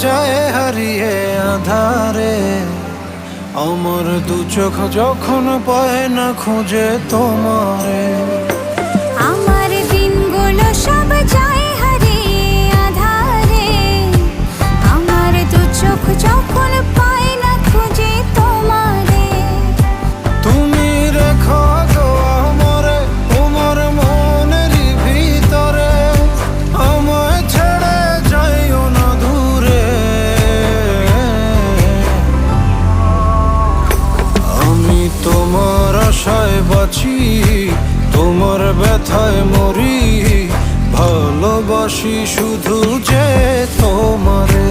যায় হারিয়ে আধারে। আমার দু চোখ যখন পায় না খুঁজে তোমারে। আমার দিনগুলো সব যায় হারিয়ে আঁধারে। আমার দু চোখ যখন পায় না খুঁজে তোমারে। তুমি রেখো গো আমারে তোমার মনের ভিতরে, আমায় ছেড়ে যাইও না দূরে। আমি তোমার আশায় বাঁচি, তোমার ব্যথায় মরি, ভালোবাসি শুধু যে তোমারে।